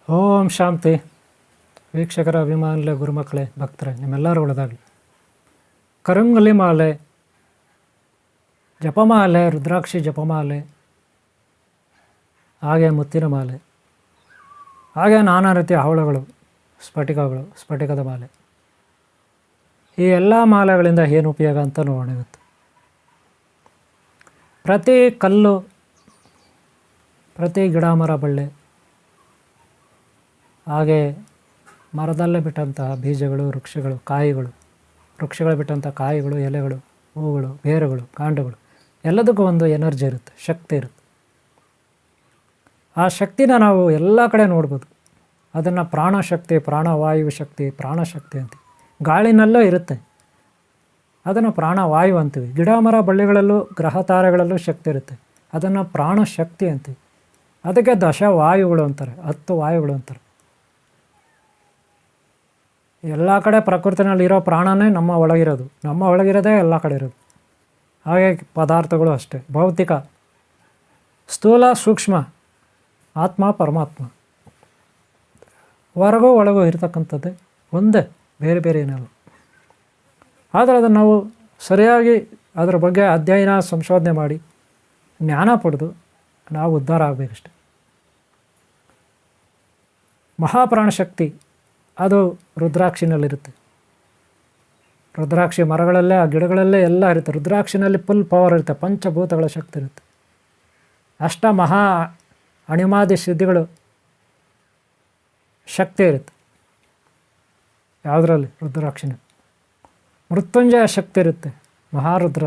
ಓಂ ಶಾಂತಿ. ವೀಕ್ಷಕರ ಅಭಿಮಾನಿಲೆ ಗುರುಮಕ್ಕಳೇ, ಭಕ್ತರೆ, ನಿಮ್ಮೆಲ್ಲರೂ ಒಳ್ಳೆದಾಗಲಿ. ಕರಂಗಲಿ ಮಾಲೆ, ಜಪಮಾಲೆ, ರುದ್ರಾಕ್ಷಿ ಜಪಮಾಲೆ, ಹಾಗೆ ಮುತ್ತಿನ ಮಾಲೆ, ಹಾಗೆ ನಾನಾ ರೀತಿಯ ಹವಳಗಳು, ಸ್ಫಟಿಕಗಳು, ಸ್ಫಟಿಕದ ಮಾಲೆ. ಈ ಎಲ್ಲ ಮಾಲೆಗಳಿಂದ ಏನು ಉಪಯೋಗ ಅಂತ ನೋಡೋಣ ಇವತ್ತು. ಪ್ರತಿ ಕಲ್ಲು, ಪ್ರತಿ ಗಿಡ ಮರ ಬಳ್ಳಿ, ಹಾಗೆ ಮರದಲ್ಲೇ ಬಿಟ್ಟಂತಹ ಬೀಜಗಳು, ವೃಕ್ಷಗಳು, ಕಾಯಿಗಳು, ವೃಕ್ಷಗಳು ಬಿಟ್ಟಂಥ ಕಾಯಿಗಳು, ಎಲೆಗಳು, ಹೂಗಳು, ಬೇರುಗಳು, ಕಾಂಡಗಳು, ಎಲ್ಲದಕ್ಕೂ ಒಂದು ಎನರ್ಜಿ ಇರುತ್ತೆ, ಶಕ್ತಿ ಇರುತ್ತೆ. ಆ ಶಕ್ತಿನ ನಾವು ಎಲ್ಲ ಕಡೆ ನೋಡ್ಬೋದು. ಅದನ್ನು ಪ್ರಾಣಶಕ್ತಿ, ಪ್ರಾಣವಾಯು ಶಕ್ತಿ, ಪ್ರಾಣಶಕ್ತಿ ಅಂತೀವಿ. ಗಾಳಿನಲ್ಲೂ ಇರುತ್ತೆ, ಅದನ್ನು ಪ್ರಾಣವಾಯು ಅಂತೀವಿ. ಗಿಡ ಮರ ಬಳ್ಳಿಗಳಲ್ಲೂ ಗ್ರಹ ತಾರೆಗಳಲ್ಲೂ ಶಕ್ತಿ ಇರುತ್ತೆ, ಅದನ್ನು ಪ್ರಾಣಶಕ್ತಿ ಅಂತೀವಿ. ಅದಕ್ಕೆ ದಶವಾಯುಗಳು ಅಂತಾರೆ, 10 ವಾಯುಗಳು ಅಂತಾರೆ. ಎಲ್ಲ ಕಡೆ ಪ್ರಕೃತಿನಲ್ಲಿರೋ ಪ್ರಾಣನೇ ನಮ್ಮ ಒಳಗಿರೋದು, ನಮ್ಮ ಒಳಗಿರೋದೇ ಎಲ್ಲ ಕಡೆ ಇರೋದು. ಹಾಗೆ ಪದಾರ್ಥಗಳು ಅಷ್ಟೇ, ಭೌತಿಕ, ಸ್ಥೂಲ, ಸೂಕ್ಷ್ಮ, ಆತ್ಮ, ಪರಮಾತ್ಮ, ಹೊರಗೂ ಒಳಗೂ ಇರತಕ್ಕಂಥದ್ದೇ ಒಂದೇ, ಬೇರೆ ಬೇರೆ ಏನಲ್ಲ. ಆದರೆ ಅದನ್ನು ನಾವು ಸರಿಯಾಗಿ ಅದರ ಬಗ್ಗೆ ಅಧ್ಯಯನ, ಸಂಶೋಧನೆ ಮಾಡಿ ಜ್ಞಾನ ಪಡೆದು ನಾವು ಉದ್ಧಾರ ಆಗಬೇಕಷ್ಟೆ. ಮಹಾಪ್ರಾಣಶಕ್ತಿ ಅದು ರುದ್ರಾಕ್ಷಿನಲ್ಲಿರುತ್ತೆ. ರುದ್ರಾಕ್ಷಿ ಮರಗಳಲ್ಲೇ, ಆ ಗಿಡಗಳಲ್ಲೇ ಎಲ್ಲ ಇರುತ್ತೆ. ರುದ್ರಾಕ್ಷಿನಲ್ಲಿ ಫುಲ್ ಪವರ್ ಇರುತ್ತೆ, ಪಂಚಭೂತಗಳ ಶಕ್ತಿ ಇರುತ್ತೆ. ಅಷ್ಟ ಮಹಾ ಅಣಿಮಾದಿ ಸಿದ್ಧಿಗಳು ಶಕ್ತಿ ಇರುತ್ತೆ ಯಾವುದರಲ್ಲಿ? ರುದ್ರಾಕ್ಷಿನ. ಮೃತ್ಯುಂಜಯ ಶಕ್ತಿ ಇರುತ್ತೆ, ಮಹಾರುದ್ರ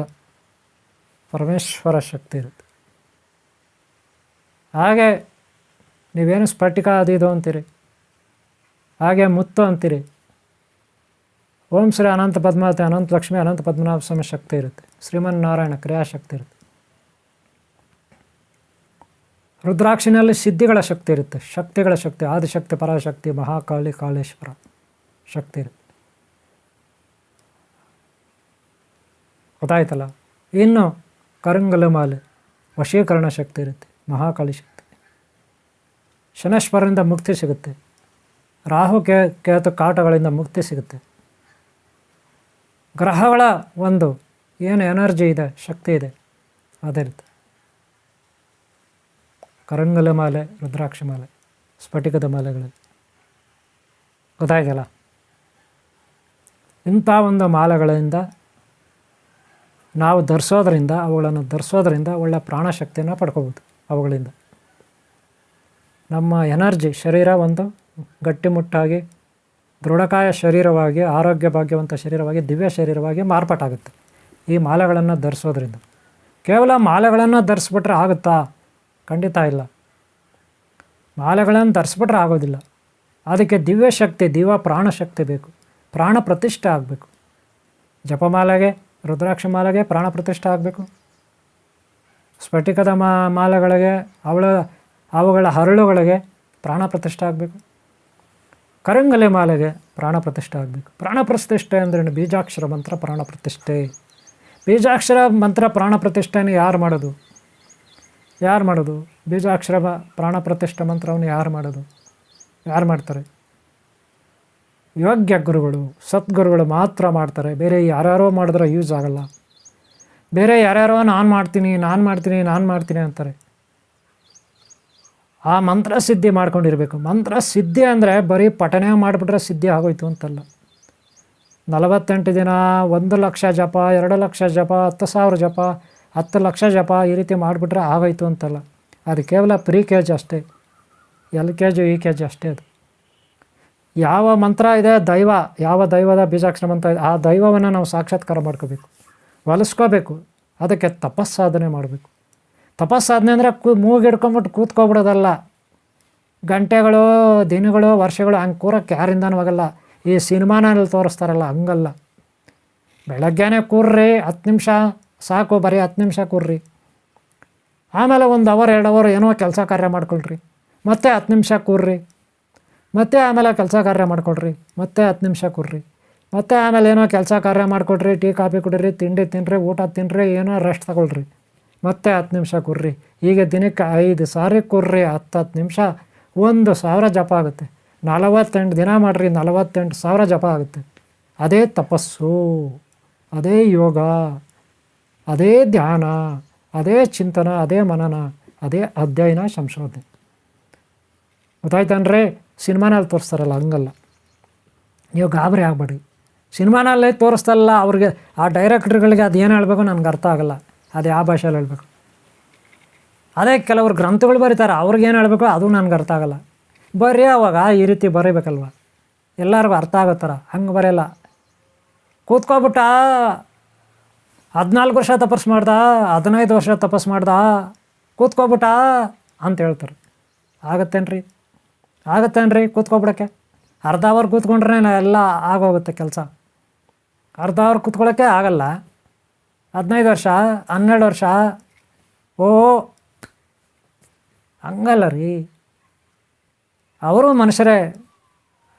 ಪರಮೇಶ್ವರ ಶಕ್ತಿ ಇರುತ್ತೆ. ಹಾಗೆ ನೀವೇನು ಸ್ಫಟಿಕ ಅದು ಅಂತೀರಿ, ಹಾಗೆ ಮುತ್ತು ಅಂತೀರಿ. ಓಂ ಶ್ರೀ ಅನಂತ ಪದ್ಮಾವತಿ, ಅನಂತ ಲಕ್ಷ್ಮಿ, ಅನಂತ ಪದ್ಮನಾಭ ಸ್ವಾಮಿ ಶಕ್ತಿ ಇರುತ್ತೆ. ಶ್ರೀಮನ್ನಾರಾಯಣ ಕ್ರಿಯಾಶಕ್ತಿ ಇರುತ್ತೆ. ರುದ್ರಾಕ್ಷಿನಲ್ಲಿ ಸಿದ್ಧಿಗಳ ಶಕ್ತಿ ಇರುತ್ತೆ, ಶಕ್ತಿಗಳ ಶಕ್ತಿ, ಆದಿಶಕ್ತಿ, ಪರಾಶಕ್ತಿ, ಮಹಾಕಾಳಿ, ಕಾಳೇಶ್ವರ ಶಕ್ತಿ ಇರುತ್ತೆ. ಗೊತ್ತಾಯ್ತಲ್ಲ? ಇನ್ನು ಕರಂಗಲ ಮಾಲೆ, ವಶೀಕರಣ ಶಕ್ತಿ ಇರುತ್ತೆ, ಮಹಾಕಾಳಿ ಶಕ್ತಿ. ಶನೇಶ್ವರರಿಂದ ಮುಕ್ತಿ ಸಿಗುತ್ತೆ, ರಾಹು ಕೇತು ಕಾಟಗಳಿಂದ ಮುಕ್ತಿ ಸಿಗುತ್ತೆ. ಗ್ರಹಗಳ ಒಂದು ಏನು ಎನರ್ಜಿ ಇದೆ, ಶಕ್ತಿ ಇದೆ, ಅದಿರುತ್ತೆ. ಕರಂಗಲ ಮಾಲೆ, ರುದ್ರಾಕ್ಷಿ ಮಾಲೆ, ಸ್ಫಟಿಕದ ಮಾಲೆಗಳಲ್ಲಿ. ಗೊತ್ತಾಯ್ತಲ್ಲ? ಇಂಥ ಒಂದು ಮಾಲೆಗಳಿಂದ ನಾವು ಧರಿಸೋದ್ರಿಂದ, ಅವುಗಳನ್ನು ಧರಿಸೋದ್ರಿಂದ ಒಳ್ಳೆಯ ಪ್ರಾಣಶಕ್ತಿಯನ್ನು ಪಡ್ಕೋಬೋದು. ಅವುಗಳಿಂದ ನಮ್ಮ ಎನರ್ಜಿ, ಶರೀರ ಒಂದು ಗಟ್ಟಿಮುಟ್ಟಾಗಿ ದೃಢಕಾಯ ಶರೀರವಾಗಿ, ಆರೋಗ್ಯ ಭಾಗ್ಯವಂತ ಶರೀರವಾಗಿ, ದಿವ್ಯ ಶರೀರವಾಗಿ ಮಾರ್ಪಾಟಾಗುತ್ತೆ ಈ ಮಾಲೆಗಳನ್ನು ಧರಿಸೋದ್ರಿಂದ. ಕೇವಲ ಮಾಲೆಗಳನ್ನು ಧರಿಸ್ಬಿಟ್ರೆ ಆಗುತ್ತಾ? ಖಂಡಿತ ಇಲ್ಲ. ಮಾಲೆಗಳನ್ನು ಧರಿಸ್ಬಿಟ್ರೆ ಆಗೋದಿಲ್ಲ. ಅದಕ್ಕೆ ದಿವ್ಯ ಶಕ್ತಿ, ದಿವ್ಯ ಪ್ರಾಣಶಕ್ತಿ ಬೇಕು, ಪ್ರಾಣ ಪ್ರತಿಷ್ಠೆ ಆಗಬೇಕು. ಜಪಮಾಲೆಗೆ, ರುದ್ರಾಕ್ಷಿ ಮಾಲೆಗೆ ಪ್ರಾಣ ಪ್ರತಿಷ್ಠೆ ಆಗಬೇಕು. ಸ್ಫಟಿಕದ ಮಾಲೆಗಳಿಗೆ, ಅವುಗಳ ಹರಳುಗಳಿಗೆ ಪ್ರಾಣ ಪ್ರತಿಷ್ಠೆ ಆಗಬೇಕು. ಕರಂಗಲೆ ಮಾಲೆಗೆ ಪ್ರಾಣ ಪ್ರತಿಷ್ಠೆ ಆಗಬೇಕು. ಪ್ರಾಣ ಪ್ರತಿಷ್ಠೆ ಅಂದರೆ ಬೀಜಾಕ್ಷರ ಮಂತ್ರ ಪ್ರಾಣ ಪ್ರತಿಷ್ಠೆ. ಬೀಜಾಕ್ಷರ ಮಂತ್ರ ಪ್ರಾಣ ಪ್ರತಿಷ್ಠೆಯನ್ನು ಯಾರು ಮಾಡೋದು? ಬೀಜಾಕ್ಷರ ಪ್ರಾಣ ಪ್ರತಿಷ್ಠೆ ಮಂತ್ರವನ್ನು ಯಾರು ಮಾಡ್ತಾರೆ? ಯೋಗ್ಯ ಗುರುಗಳು, ಸದ್ಗುರುಗಳು ಮಾತ್ರ ಮಾಡ್ತಾರೆ. ಬೇರೆ ಯಾರ್ಯಾರೋ ಮಾಡಿದ್ರೆ ಯೂಸ್ ಆಗಲ್ಲ. ಬೇರೆ ಯಾರ್ಯಾರೋ ನಾನು ಮಾಡ್ತೀನಿ ಅಂತಾರೆ. ಆ ಮಂತ್ರ ಸಿದ್ಧಿ ಮಾಡ್ಕೊಂಡಿರಬೇಕು. ಮಂತ್ರ ಸಿದ್ಧಿ ಅಂದರೆ ಬರೀ ಪಠನೆ ಮಾಡಿಬಿಟ್ರೆ ಸಿದ್ಧಿ ಆಗೋಯ್ತು ಅಂತಲ್ಲ. 48 ದಿನ 1 ಲಕ್ಷ ಜಪ, 2 ಲಕ್ಷ ಜಪ, 10,000 ಜಪ, 10 ಲಕ್ಷ ಜಪ ಈ ರೀತಿ ಮಾಡಿಬಿಟ್ರೆ ಆಗೋಯ್ತು ಅಂತಲ್ಲ. ಅದು ಕೇವಲ ಪ್ರೀ KG ಅಷ್ಟೇ, LKG EKG ಅಷ್ಟೇ. ಅದು ಯಾವ ಮಂತ್ರ ಇದೆ, ಯಾವ ದೈವದ ಬೀಜಾಕ್ಷರ ಮಂತ್ರ ಇದೆ, ಆ ದೈವವನ್ನು ನಾವು ಸಾಕ್ಷಾತ್ಕಾರ ಮಾಡ್ಕೋಬೇಕು, ಒಲಿಸ್ಕೋಬೇಕು. ಅದಕ್ಕೆ ತಪಸ್ಸಾಧನೆ ಮಾಡಬೇಕು. ತಪಸ್ಸಾಧನೆ ಅಂದರೆ ಮೂಗಿಡ್ಕೊಂಬಿಟ್ಟು ಕೂತ್ಕೊಬಿಡೋದಲ್ಲ. ಗಂಟೆಗಳು, ದಿನಗಳು, ವರ್ಷಗಳು ಹಂಗೆ ಕೂರಕ್ಕೆ ಯಾರಿಂದನೂ ಆಗಲ್ಲ. ಈ ಸಿನಿಮಾನಲ್ಲಿ ತೋರಿಸ್ತಾರಲ್ಲ, ಹಂಗಲ್ಲ. ಬೆಳಗ್ಗೆನೇ ಕೂರ್ರಿ, 10 ನಿಮಿಷ ಸಾಕು, ಬರೀ 10 ನಿಮಿಷ ಕೂರ್ರಿ. ಆಮೇಲೆ 1 ಅವರ್ 2 ಅವರ್ ಏನೋ ಕೆಲಸ ಕಾರ್ಯ ಮಾಡ್ಕೊಳ್ರಿ, ಮತ್ತೆ 10 ನಿಮಿಷ ಕೂರ್ರಿ. ಮತ್ತೆ ಆಮೇಲೆ ಕೆಲಸ ಕಾರ್ಯ ಮಾಡ್ಕೊಳ್ರಿ, ಮತ್ತೆ 10 ನಿಮಿಷ ಕೂರ್ರಿ. ಮತ್ತೆ ಆಮೇಲೆ ಏನೋ ಕೆಲಸ ಕಾರ್ಯ ಮಾಡಿಕೊಡ್ರಿ, ಟೀ ಕಾಫಿ ಕುಡೀರಿ, ತಿಂಡಿ ತಿನ್ನಿರಿ, ಊಟ ತಿನ್ನಿರಿ, ಏನೋ ರೆಸ್ಟ್ ತಗೊಳ್ರಿ, ಮತ್ತೆ 10 ನಿಮಿಷ ಕೂರ್ರಿ. ಹೀಗೆ ದಿನಕ್ಕೆ 5 ಸಾರಿ ಕೂರ್ರಿ, 10 ನಿಮಿಷ 1,000 ಜಪ ಆಗುತ್ತೆ. 48 ದಿನ ಮಾಡಿರಿ, 48,000 ಜಪ ಆಗುತ್ತೆ. ಅದೇ ತಪಸ್ಸು, ಅದೇ ಯೋಗ, ಅದೇ ಧ್ಯಾನ, ಅದೇ ಚಿಂತನ, ಅದೇ ಮನನ, ಅದೇ ಅಧ್ಯಯನ, ಸಂಶೋಧನೆ. ಗೊತ್ತಾಯ್ತನ್ರಿ? ಸಿನಿಮಾನಲ್ಲಿ ತೋರಿಸ್ತಾರಲ್ಲ ಹಂಗಲ್ಲ. ನೀವು ಗಾಬರಿ ಆಗಬೇಡಿ. ಸಿನಿಮಾನಲ್ಲೇ ತೋರಿಸ್ತಲ್ಲ ಅವ್ರಿಗೆ, ಆ ಡೈರೆಕ್ಟ್ರುಗಳಿಗೆ ಅದು ಏನು ಹೇಳಬೇಕು ನನಗೆ ಅರ್ಥ ಆಗಲ್ಲ, ಅದು ಯಾವ ಭಾಷೆಯಲ್ಲಿ ಹೇಳಬೇಕು. ಅದೇ ಕೆಲವರು ಗ್ರಂಥಗಳು ಬರೀತಾರೆ, ಅವ್ರಿಗೇನು ಹೇಳಬೇಕು ಅದು ನನಗೆ ಅರ್ಥ ಆಗಲ್ಲ. ಬರೀ ಅವಾಗ ಈ ರೀತಿ ಬರೀಬೇಕಲ್ವ, ಎಲ್ಲರಿಗೂ ಅರ್ಥ ಆಗೋ ಥರ. ಹಂಗೆ ಬರೆಯಲ್ಲ. ಕೂತ್ಕೊಬಿಟ್ಟ 14 ವರ್ಷ ತಪಸ್ಸು ಮಾಡ್ದ, 15 ವರ್ಷ ತಪಸ್ಸು ಮಾಡ್ದ, ಕೂತ್ಕೊಬಿಟ್ಟ ಅಂತ ಹೇಳ್ತಾರೆ. ಆಗತ್ತೇನ್ರಿ ಕೂತ್ಕೊಬಿಡೋಕ್ಕೆ? ಅರ್ಧ ಅವರ್ ಕೂತ್ಕೊಂಡ್ರೆ ಎಲ್ಲ ಆಗೋಗುತ್ತೆ ಕೆಲಸ. ಅರ್ಧ ಅವರ್ ಕೂತ್ಕೊಳ್ಳೋಕ್ಕೆ ಆಗಲ್ಲ. 15 ವರ್ಷ, 12 ವರ್ಷ, ಓ ಹಂಗಲ್ಲ ರೀ. ಅವರು ಮನುಷ್ಯರೇ,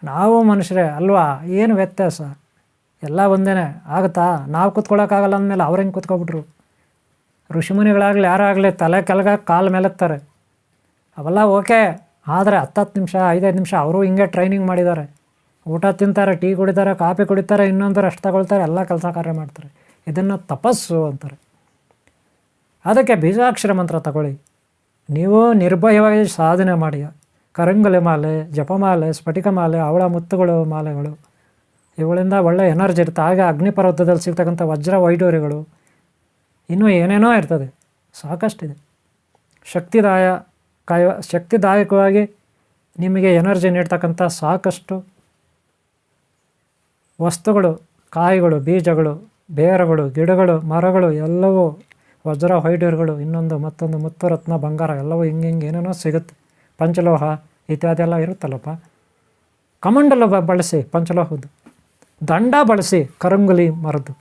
ನಾವು ಮನುಷ್ಯರೇ ಅಲ್ವಾ? ಏನು ವ್ಯತ್ಯಾಸ? ಎಲ್ಲ ಒಂದೇ ಆಗುತ್ತಾ? ನಾವು ಕೂತ್ಕೊಳ್ಳೋಕ್ಕಾಗಲ್ಲ ಅಂದಮೇಲೆ ಅವ್ರು ಹೆಂಗೆ ಕೂತ್ಕೊಬಿಟ್ರು? ಋಷಿಮುನಿಗಳಾಗಲಿ ಯಾರಾಗಲಿ ತಲೆ ಕೆಳಗೆ ಕಾಲು ಮೇಲೆತ್ತಾರೆ, ಅವೆಲ್ಲ ಓಕೆ. ಆದರೆ 10 ನಿಮಿಷ 5 ನಿಮಿಷ ಅವರು ಹಿಂಗೆ ಟ್ರೈನಿಂಗ್ ಮಾಡಿದ್ದಾರೆ. ಊಟ ತಿಂತಾರೆ, ಟೀ ಕುಡಿತಾರೆ, ಕಾಫಿ ಕುಡಿತಾರೆ, ಇನ್ನೊಂದು ರೆಸ್ಟ್ ತಗೊಳ್ತಾರೆ, ಎಲ್ಲ ಕೆಲಸ ಕಾರ್ಯ ಮಾಡ್ತಾರೆ. ಇದನ್ನು ತಪಸ್ಸು ಅಂತಾರೆ. ಅದಕ್ಕೆ ಬೀಜಾಕ್ಷರ ಮಂತ್ರ ತಗೊಳ್ಳಿ. ನೀವು ನಿರ್ಭಯವಾಗಿ ಸಾಧನೆ ಮಾಡಿ. ಕರಂಗಲೆ ಮಾಲೆ, ಜಪಮಾಲೆ, ಸ್ಫಟಿಕ ಮಾಲೆ, ಅವಳ ಮುತ್ತುಗಳು ಮಾಲೆಗಳು, ಇವುಗಳಿಂದ ಒಳ್ಳೆ ಎನರ್ಜಿ ಇರುತ್ತೆ. ಆಗ ಅಗ್ನಿಪರ್ವತದಲ್ಲಿ ಸಿಗ್ತಕ್ಕಂಥ ವಜ್ರ ವೈಡೂರ್ಯಗಳು, ಇನ್ನೂ ಏನೇನೋ ಇರ್ತದೆ, ಸಾಕಷ್ಟಿದೆ. ಶಕ್ತಿದಾಯಕವಾಗಿ ನಿಮಗೆ ಎನರ್ಜಿ ನೀಡ್ತಕ್ಕಂಥ ಸಾಕಷ್ಟು ವಸ್ತುಗಳು, ಕಾಯಿಗಳು, ಬೀಜಗಳು, ಬೇರುಗಳು, ಗಿಡಗಳು, ಮರಗಳು ಎಲ್ಲವೂ ವಜ್ರ ವೈಡೂರ್ಯಗಳು, ಇನ್ನೊಂದು ಮತ್ತೊಂದು ಮುತ್ತು ರತ್ನ ಬಂಗಾರ ಎಲ್ಲವೂ ಹಿಂಗೆ ಏನೇನೋ ಸಿಗುತ್ತೆ. ಪಂಚಲೋಹ ಇತ್ಯಾದಿ ಎಲ್ಲ ಇರುತ್ತಲ್ಲಪ್ಪ. ಕಮಂಡಲ ಬಳಸಿ ಪಂಚಲೋಹದ್ದು, ದಂಡ ಬಳಸಿ ಕರಂಗುಲಿ ಮರದ್ದು,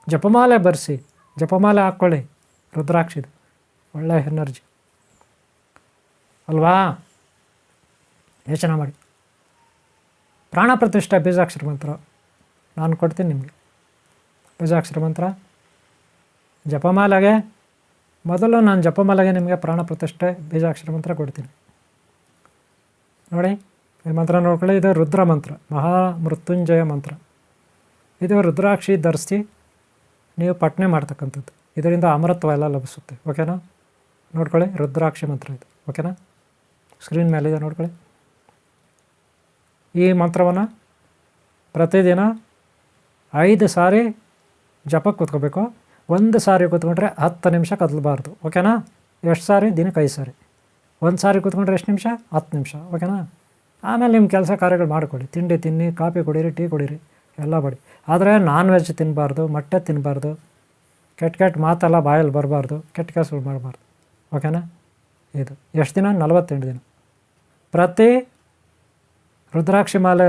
ಜಪಮಾಲೆ ಬರೆಸಿ, ಜಪಮಾಲೆ ಹಾಕ್ಕೊಳ್ಳಿ ರುದ್ರಾಕ್ಷಿದು, ಒಳ್ಳೆಯ ಎನರ್ಜಿ ಅಲ್ವಾ? ಯೋಚನೆ ಮಾಡಿ. ಪ್ರಾಣ ಪ್ರತಿಷ್ಠೆ ಬೀಜಾಕ್ಷರ ಮಂತ್ರ ನಾನು ಕೊಡ್ತೀನಿ ನಿಮಗೆ. ಬೀಜಾಕ್ಷರ ಮಂತ್ರ ಜಪಮಾಲೆಗೆ ಮೊದಲು ನಾನು ಜಪಮಾಲೆಗೆ ನಿಮಗೆ ಪ್ರಾಣ ಪ್ರತಿಷ್ಠೆ ಬೀಜಾಕ್ಷರ ಮಂತ್ರ ಕೊಡ್ತೀನಿ ನೋಡಿ. ಈ ಮಂತ್ರ ನೋಡ್ಕೊಳ್ಳಿ. ಇದು ರುದ್ರ ಮಂತ್ರ, ಮಹಾಮೃತ್ಯುಂಜಯ ಮಂತ್ರ. ಇದು ರುದ್ರಾಕ್ಷಿ ಧರಿಸಿ ನೀವು ಪಠನೆ ಮಾಡ್ತಕ್ಕಂಥದ್ದು. ಇದರಿಂದ ಅಮರತ್ವ ಎಲ್ಲ ಲಭಿಸುತ್ತೆ. ಓಕೆನಾ? ನೋಡ್ಕೊಳ್ಳಿ, ರುದ್ರಾಕ್ಷಿ ಮಂತ್ರ ಇದು. ಓಕೆನಾ? ಸ್ಕ್ರೀನ್ ಮೇಲಿದೆ ನೋಡ್ಕೊಳ್ಳಿ. ಈ ಮಂತ್ರವನ್ನು ಪ್ರತಿದಿನ 5 ಸಾರಿ ಜಪಕ್ಕೆ ಕೂತ್ಕೋಬೇಕು. 1 ಸಾರಿ ಕೂತ್ಕೊಂಡ್ರೆ 10 ನಿಮಿಷ ಕದಲಬಾರ್ದು. ಓಕೆನಾ? ಎಷ್ಟು ಸಾರಿ? ದಿನಕ್ಕೆ 5 ಸಾರಿ. 1 ಸಾರಿ ಕೂತ್ಕೊಂಡ್ರೆ ಎಷ್ಟು ನಿಮಿಷ? 10 ನಿಮಿಷ. ಓಕೆನಾ? ಆಮೇಲೆ ನಿಮ್ಮ ಕೆಲಸ ಕಾರ್ಯಗಳು ಮಾಡಿಕೊಡಿ. ತಿಂಡಿ ತಿನ್ನಿ, ಕಾಫಿ ಕುಡೀರಿ, ಟೀ ಕುಡೀರಿ, ಎಲ್ಲ ಮಾಡಿ. ಆದರೆ ನಾನ್ ವೆಜ್ ತಿನ್ನಬಾರ್ದು, ಮೊಟ್ಟೆ ತಿನ್ನಬಾರ್ದು, ಕೆಟ್ಟ ಮಾತೆಲ್ಲ ಬಾಯಲ್ಲಿ ಬರಬಾರ್ದು, ಕೆಟ್ಟ ಕೆಲಸಗಳು ಮಾಡಬಾರ್ದು. ಓಕೆನಾ? ಇದು ಎಷ್ಟು ದಿನ? 48 ದಿನ. ಪ್ರತಿ ರುದ್ರಾಕ್ಷಿ ಮಾಲೆ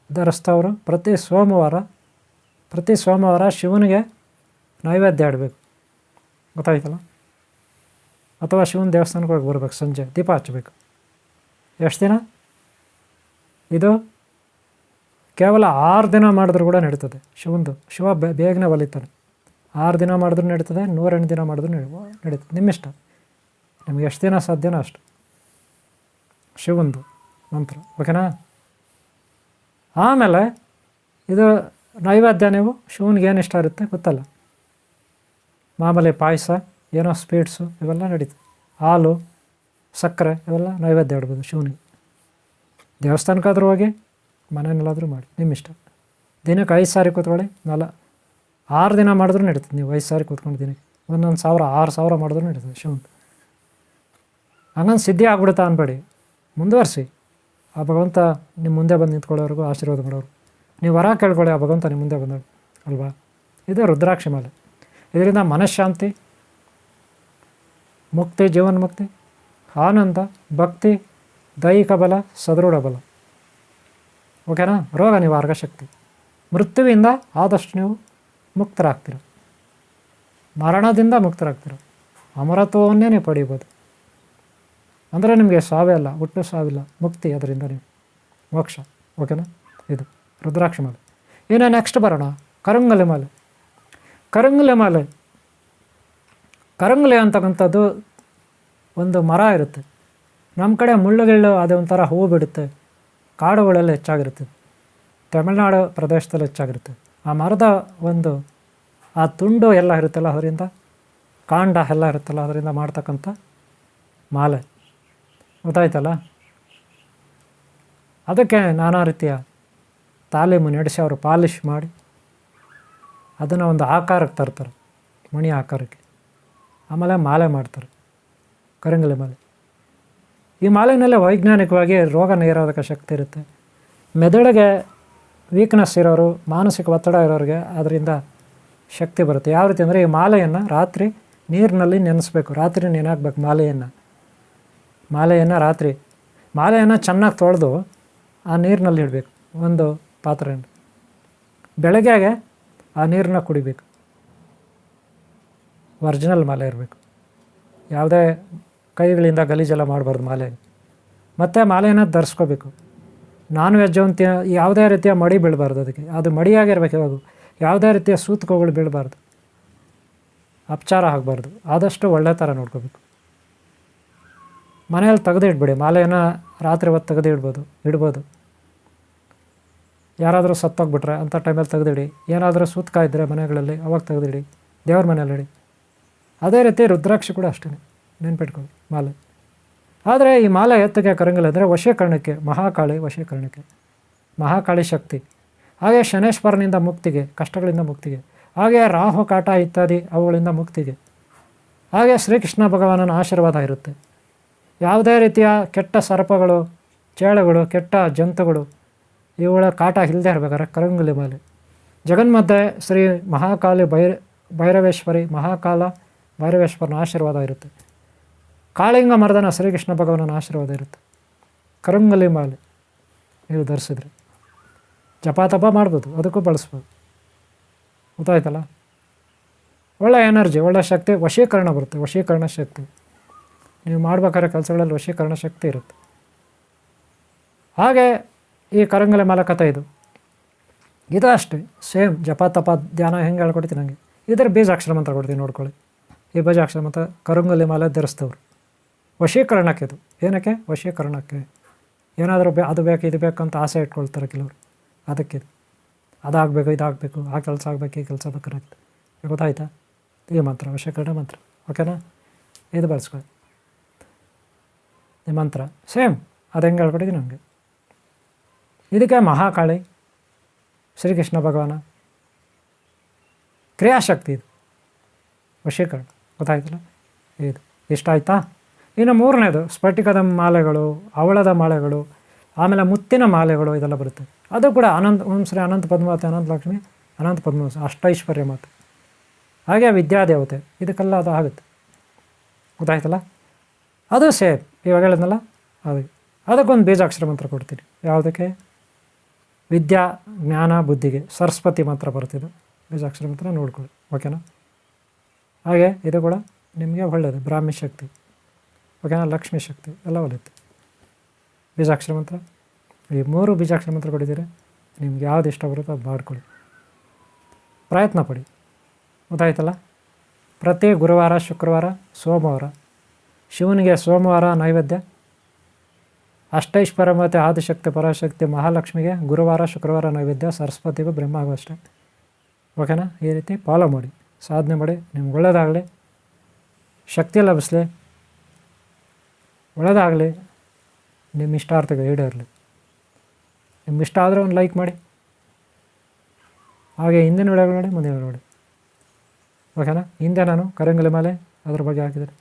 ಧರಿಸ್ತವರು ಪ್ರತಿ ಸೋಮವಾರ ಶಿವನಿಗೆ ನೈವೇದ್ಯ ಆಡಬೇಕು. ಗೊತ್ತಾಯ್ತಲ್ಲ? ಅಥವಾ ಶಿವನ ದೇವಸ್ಥಾನಕ್ಕೆ ಹೋಗಿ ಬರ್ಬೇಕು, ಸಂಜೆ ದೀಪ ಹಚ್ಚಬೇಕು. ಎಷ್ಟು ದಿನ? ಇದು ಕೇವಲ 6 ದಿನ ಮಾಡಿದ್ರೂ ಕೂಡ ನಡೀತದೆ. ಶಿವ ಬೇಗನೆ ಒಲಿತಾನೆ. 6 ದಿನ ಮಾಡಿದ್ರೂ ನಡೀತದೆ, 108 ದಿನ ಮಾಡಿದ್ರೂ ನಡೀತದೆ. ನಿಮ್ಮಿಷ್ಟ, ನಿಮ್ಗೆ ಎಷ್ಟು ದಿನ ಸಾಧ್ಯನೋ ಅಷ್ಟು. ಶಿವಂದು ಮಂತ್ರ. ಓಕೆನಾ? ಆಮೇಲೆ ಇದು ನೈವೇದ್ಯ ನೀವು ಶಿವನಿಗೆ ಏನು ಇಷ್ಟ ಇರುತ್ತೆ ಗೊತ್ತಲ್ಲ, ಮಾಮೂಲಿ ಪಾಯಸ, ಏನೋ ಸ್ವೀಟ್ಸು ಇವೆಲ್ಲ ನಡೀತದೆ. ಹಾಲು, ಸಕ್ಕರೆ ಇವೆಲ್ಲ ನೈವೇದ್ಯ ಇಡ್ಬೋದು ಶಿವನಿಗೆ. ದೇವಸ್ಥಾನಕ್ಕಾದರೂ ಹೋಗಿ, ಮನೆಯಲ್ಲಾದರೂ ಮಾಡಿ, ನಿಮ್ಮಿಷ್ಟ. ದಿನಕ್ಕೆ 5 ಸಾರಿ ಕೂತ್ಕೊಳ್ಳಿ. 6 ದಿನ ಮಾಡಿದ್ರೂ ನಡೀತದೆ. ನೀವು 5 ಸಾರಿ ಕೂತ್ಕೊಂಡು ದಿನಕ್ಕೆ 1,000 6,000 ಮಾಡಿದ್ರೂ ನಡೀತದೆ ಶಿವನ್. ಹಂಗಂದು ಸಿದ್ಧಿ ಆಗ್ಬಿಡುತ್ತಾ ಅನ್ಬೇಡಿ, ಮುಂದುವರಿಸಿ. ಆ ಭಗವಂತ ನಿಮ್ಮ ಮುಂದೆ ಬಂದು ನಿಂತ್ಕೊಳ್ಳೋರ್ಗೂ ಆಶೀರ್ವಾದ ಮಾಡೋರು. ನೀವು ವರ ಕೇಳ್ಕೊಳ್ಳಿ, ಆ ಭಗವಂತ ನಿಮ್ಮ ಮುಂದೆ ಬಂದಳು ಅಲ್ವಾ? ಇದು ರುದ್ರಾಕ್ಷಿ ಮಾಲೆ. ಇದರಿಂದ ಮನಃಶಾಂತಿ, ಮುಕ್ತಿ, ಜೀವನ್ಮುಕ್ತಿ, ಆನಂದ, ಭಕ್ತಿ, ದೈಹಿಕ ಬಲ, ಸದೃಢ ಬಲ. ಓಕೆನಾ? ರೋಗ ನಿವಾರಕ ಶಕ್ತಿ. ಮೃತ್ಯುವಿಂದ ಆದಷ್ಟು ನೀವು ಮುಕ್ತರಾಗ್ತೀರ, ಮರಣದಿಂದ ಮುಕ್ತರಾಗ್ತೀರ, ಅಮರತ್ವವನ್ನೇ ನೀವು ಪಡೀಬೋದು. ಅಂದರೆ ನಿಮಗೆ ಸಾವೇ ಅಲ್ಲ, ಹುಟ್ಟು ಸಾವಿಲ್ಲ, ಮುಕ್ತಿ. ಅದರಿಂದ ನೀವು ಮೋಕ್ಷ. ಓಕೆನಾ? ಇದು ರುದ್ರಾಕ್ಷಿ ಮಾಲೆ. ಇನ್ನು ನೆಕ್ಸ್ಟ್ ಬರೋಣ, ಕರಂಗಲೆ ಮಾಲೆ. ಕರಂಗಲೆ ಅಂತಕ್ಕಂಥದ್ದು ಒಂದು ಮರ ಇರುತ್ತೆ. ನಮ್ಮ ಕಡೆ ಮುಳ್ಳುಗಿಳ್ಳು ಅದು ಒಂಥರ ಹೂವು ಬಿಡುತ್ತೆ, ಕಾಡುಗಳೆಲ್ಲ ಹೆಚ್ಚಾಗಿರ್ತದೆ, ತಮಿಳ್ನಾಡು ಪ್ರದೇಶದಲ್ಲಿ ಹೆಚ್ಚಾಗಿರುತ್ತೆ. ಆ ಮರದ ಒಂದು ಆ ತುಂಡು ಎಲ್ಲ ಇರುತ್ತಲ್ಲ, ಅದರಿಂದ ಕಾಂಡ ಎಲ್ಲ ಇರುತ್ತಲ್ಲ, ಅದರಿಂದ ಮಾಡ್ತಕ್ಕಂಥ ಮಾಲೆ, ಗೊತ್ತಾಯ್ತಲ್ಲ. ಅದಕ್ಕೆ ನಾನಾ ರೀತಿಯ ತಾಲೀಮು ನಡೆಸಿ ಅವರು ಪಾಲಿಷ್ ಮಾಡಿ ಅದನ್ನು ಒಂದು ಆಕಾರಕ್ಕೆ ತರ್ತಾರೆ, ಮಣಿ ಆಕಾರಕ್ಕೆ. ಆಮೇಲೆ ಮಾಲೆ ಮಾಡ್ತಾರೆ, ಕರಂಗಲಿ ಮಾಲೆ. ಈ ಮಾಲೆಯಲ್ಲೇ ವೈಜ್ಞಾನಿಕವಾಗಿ ರೋಗ ನಿರೋಧಕ ಶಕ್ತಿ ಇರುತ್ತೆ. ಮೆದುಳಿಗೆ ವೀಕ್ನೆಸ್ ಇರೋರು, ಮಾನಸಿಕ ಒತ್ತಡ ಇರೋರಿಗೆ ಅದರಿಂದ ಶಕ್ತಿ ಬರುತ್ತೆ. ಯಾವ ರೀತಿ ಅಂದರೆ, ಈ ಮಾಲೆಯನ್ನು ರಾತ್ರಿ ನೀರಿನಲ್ಲಿ ನೆನೆಸ್ಬೇಕು, ರಾತ್ರಿ ನೆನೆಹಾಕ್ಬೇಕು ಮಾಲೆಯನ್ನು ರಾತ್ರಿ ಮಾಲೆಯನ್ನು ಚೆನ್ನಾಗಿ ತೊಳೆದು ಆ ನೀರಿನಲ್ಲಿ ಇಡಬೇಕು, ಒಂದು ಪಾತ್ರೆಯನ್ನು. ಬೆಳಗ್ಗೆಗೆ ಆ ನೀರನ್ನ ಕುಡಿಬೇಕು. ಒರಿಜಿನಲ್ ಮಾಲೆ ಇರಬೇಕು, ಯಾವುದೇ ಕೈಗಳಿಂದ ಗಲೀಜೆಲ್ಲ ಮಾಡಬಾರ್ದು ಮಾಲೆ. ಮತ್ತು ಮಾಲೆಯನ್ನು ಧರಿಸ್ಕೋಬೇಕು. ನಾನ್ ವೆಜ್ ಅಂತ ಯಾವುದೇ ರೀತಿಯ ಮಡಿ ಬೀಳಬಾರ್ದು, ಅದಕ್ಕೆ ಅದು ಮಡಿಯಾಗಿರ್ಬೇಕು. ಇವಾಗ ಯಾವುದೇ ರೀತಿಯ ಸೂತಕಗಳು ಬೀಳಬಾರ್ದು, ಅಪಚಾರ ಆಗಬಾರ್ದು. ಆದಷ್ಟು ಒಳ್ಳೆ ಥರ ನೋಡ್ಕೋಬೇಕು. ಮನೆಯಲ್ಲಿ ತೆಗೆದು ಇಡ್ಬೇಡಿ ಮಾಲೆಯನ್ನು, ರಾತ್ರಿ ಹೊತ್ತು ತೆಗೆದು ಇಡ್ಬೋದು. ಯಾರಾದರೂ ಸತ್ತೋಗ್ಬಿಟ್ರೆ ಅಂಥ ಟೈಮಲ್ಲಿ ತೆಗೆದಿಡಿ. ಏನಾದರೂ ಸೂತಕ ಇದ್ದರೆ ಮನೆಗಳಲ್ಲಿ ಅವಾಗ ತೆಗೆದಿಡಿ, ದೇವ್ರ ಮನೇಲಿ ಇಡಿ. ಅದೇ ರೀತಿ ರುದ್ರಾಕ್ಷಿ ಕೂಡ ಅಷ್ಟೇ, ನೆನ್ಪಿಟ್ಕೊಳ್ಳಿ ಮಾಲೆ. ಆದರೆ ಈ ಮಾಲೆ ಎತ್ತಗೆ ಕರಂಗಲಿ ಅಂದರೆ ವಶೀಕರಣಕ್ಕೆ, ಮಹಾಕಾಳಿ ಶಕ್ತಿ. ಹಾಗೆ ಶನೇಶ್ವರನಿಂದ ಮುಕ್ತಿಗೆ, ಕಷ್ಟಗಳಿಂದ ಮುಕ್ತಿಗೆ. ಹಾಗೆ ರಾಹು ಕಾಟ ಇತ್ಯಾದಿ ಅವುಗಳಿಂದ ಮುಕ್ತಿಗೆ. ಹಾಗೆ ಶ್ರೀಕೃಷ್ಣ ಭಗವಾನನ ಆಶೀರ್ವಾದ ಇರುತ್ತೆ. ಯಾವುದೇ ರೀತಿಯ ಕೆಟ್ಟ ಸರ್ಪಗಳು, ಚೇಳುಗಳು, ಕೆಟ್ಟ ಜಂತುಗಳು ಇವುಗಳ ಕಾಟ ಇಲ್ಲದೆ ಇರಬೇಕಾದ್ರೆ ಕರಂಗಲಿ ಮಾಲೆ. ಜಗನ್ಮಧ್ಯೆ ಶ್ರೀ ಮಹಾಕಾಲಿ ಮಹಾಕಾಲ ಭೈರವೇಶ್ವರನ ಆಶೀರ್ವಾದ ಇರುತ್ತೆ. ಕಾಳಿಂಗ ಮರ್ದನ ಶ್ರೀಕೃಷ್ಣ ಭಗವಾನನ ಆಶೀರ್ವಾದ ಇರುತ್ತೆ. ಕರಂಗಲಿ ಮಾಲೆ ನೀವು ಧರಿಸಿದ್ರೆ ಜಪ ತಪ ಮಾಡ್ಬೋದು, ಅದಕ್ಕೂ ಬಳಸ್ಬೋದು. ಗೊತ್ತಾಯ್ತಲ್ಲ. ಒಳ್ಳೆ ಎನರ್ಜಿ, ಒಳ್ಳೆ ಶಕ್ತಿ, ವಶೀಕರಣ ಬರುತ್ತೆ. ವಶೀಕರಣ ಶಕ್ತಿ ನೀವು ಮಾಡ್ಬೇಕಾದ್ರೆ ಕೆಲಸಗಳಲ್ಲಿ ವಶೀಕರಣ ಶಕ್ತಿ ಇರುತ್ತೆ. ಹಾಗೆ ಈ ಕರಂಗಲಿ ಮಾಲೆ ಕಥೆ ಇದು ಅಷ್ಟೇ ಸೇಮ್. ಜಪ ತಪ ಧ್ಯಾನ ಹೆಂಗೆ ಹೇಳ್ಕೊಡ್ತೀನಿ ನನಗೆ ಇದರ ಬೀಜಾಕ್ಷರ ಮಂತ್ರ ಕೊಡ್ತೀನಿ, ನೋಡ್ಕೊಳ್ಳಿ. ಈ ಬೀಜಾಕ್ಷರ ಮಂತ್ರ ಕರಂಗಲಿ ಮಾಲೆ ಧರಿಸ್ತವ್ರು ವಶೀಕರಣಕ್ಕೆ. ಇದು ಏನಕ್ಕೆ? ವಶೀಕರಣಕ್ಕೆ. ಏನಾದರೂ ಅದು ಬೇಕು ಇದು ಬೇಕು ಅಂತ ಆಸೆ ಇಟ್ಕೊಳ್ತಾರೆ ಕೆಲವರು, ಅದಕ್ಕಿದು. ಅದಾಗಬೇಕು ಇದಾಗಬೇಕು, ಆ ಕೆಲಸ ಆಗಬೇಕು ಈ ಕೆಲಸ ಬೇಕಾಗುತ್ತೆ. ಗೊತ್ತಾಯ್ತಾ? ಈ ಮಂತ್ರ ವಶೀಕರಣ ಮಂತ್ರ, ಓಕೆನಾ? ಇದು ಬಳಸ್ಕೊಳ್ಳಿ ಈ ಮಂತ್ರ ಸೇಮ್ ಅದು ಹೆಂಗೆ ಹೇಳ್ಕೊಟ್ಟಿದ್ದೀನಿ ನನಗೆ. ಇದಕ್ಕೆ ಮಹಾಕಾಳಿ, ಶ್ರೀಕೃಷ್ಣ ಭಗವಾನ ಕ್ರಿಯಾಶಕ್ತಿ, ಇದು ವಶೀಕರಣ. ಗೊತ್ತಾಯ್ತಲ್ಲ? ಇದು ಇಷ್ಟ ಆಯಿತಾ? ಇನ್ನು ಮೂರನೇದು ಸ್ಫಟಿಕದ ಮಾಲೆಗಳು, ಹವಳದ ಮಾಲೆಗಳು, ಆಮೇಲೆ ಮುತ್ತಿನ ಮಾಲೆಗಳು, ಇದೆಲ್ಲ ಬರುತ್ತೆ. ಅದು ಕೂಡ ಓಂ ಶ್ರೀ ಅನಂತ ಪದ್ಮಾವತಿ, ಅನಂತ ಲಕ್ಷ್ಮಿ, ಅನಂತ ಪದ್ಮಾವತಿ, ಅಷ್ಟೈಶ್ವರ್ಯ ಮಾತೆ. ಹಾಗೆ ವಿದ್ಯಾದೇವತೆ, ಇದಕ್ಕೆಲ್ಲ ಅದು ಆಗುತ್ತೆ. ಗೊತ್ತಾಯ್ತಲ್ಲ? ಅದು ಸೇಮ್ ಇವಾಗ ಹೇಳಿದ್ನಲ್ಲ, ಅದಕ್ಕೊಂದು ಬೀಜಾಕ್ಷರ ಮಂತ್ರ ಕೊಡ್ತೀನಿ. ಯಾವುದಕ್ಕೆ? ವಿದ್ಯಾ ಜ್ಞಾನ ಬುದ್ಧಿಗೆ ಸರಸ್ವತಿ ಮಂತ್ರ ಬರ್ತಿದ್ದು ಬೀಜಾಕ್ಷರ ಮಂತ್ರ ನೋಡ್ಕೊಳ್ಳಿ, ಓಕೆನಾ? ಹಾಗೆ ಇದು ಕೂಡ ನಿಮಗೆ ಒಳ್ಳೆಯದು, ಬ್ರಾಹ್ಮಿ ಶಕ್ತಿ, ಓಕೆನಾ? ಲಕ್ಷ್ಮೀ ಶಕ್ತಿ ಎಲ್ಲ ಒಳ್ಳೆಯುತ್ತೆ. ಬೀಜಾಕ್ಷರ ಮಂತ್ರ, ಈ 3 ಬೀಜಾಕ್ಷರ ಮಂತ್ರ ಕೊಟ್ಟಿದ್ದೀರಿ. ನಿಮ್ಗೆ ಯಾವ್ದು ಇಷ್ಟ ಬರುತ್ತೋ ಅದು ಮಾಡ್ಕೊಳ್ಳಿ, ಪ್ರಯತ್ನ ಪಡಿ. ಗೊತ್ತಾಯ್ತಲ್ಲ? ಪ್ರತಿ ಗುರುವಾರ, ಶುಕ್ರವಾರ, ಸೋಮವಾರ ಶಿವನಿಗೆ ಸೋಮವಾರ ನೈವೇದ್ಯ, ಅಷ್ಟೈಶ್ವರ್ಯ ಮತ್ತು ಆದಿಶಕ್ತಿ ಪರಾಶಕ್ತಿ ಮಹಾಲಕ್ಷ್ಮಿಗೆ ಗುರುವಾರ ಶುಕ್ರವಾರ ನೈವೇದ್ಯ, ಸರಸ್ವತಿಗೂ ಬ್ರಹ್ಮಗೂ ಅಷ್ಟೇ, ಓಕೆನಾ? ಈ ರೀತಿ ಫಾಲೋ ಮಾಡಿ, ಸಾಧನೆ ಮಾಡಿ. ನಿಮ್ಗೆ ಒಳ್ಳೆಯದಾಗಲಿ, ಶಕ್ತಿ ಲಭಿಸಲಿ, ಒಳ್ಳೆಯದಾಗಲಿ, ನಿಮ್ಮ ಇಷ್ಟಾರ್ಥಗಳು ಈಡೇರಲಿ. ನಿಮ್ಗೆ ಇಷ್ಟ ಆದರೆ ಒಂದು ಲೈಕ್ ಮಾಡಿ. ಹಾಗೆ ಹಿಂದಿನ ವಿಡಿಯೋಗಳು ನೋಡಿ, ಮುಂದಿನ ನೋಡಿ, ಓಕೆನಾ? ಹಿಂದೆ ನಾನು ಕರಂಗಲಿ ಮಾಲೆ ಅದ್ರ ಬಗ್ಗೆ ಹಾಕಿದರೆ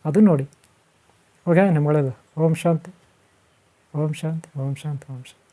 ಅದು ನೋಡಿ, ಓಕೆ? ನಿಮ್ಗೆ ಒಳ್ಳೆಯದು. ಓಂ ಶಾಂತಿ, ಓಂ ಶಾಂತಿ, ಓಂ ಶಾಂತಿ, ಓಂ ಶಾಂತಿ.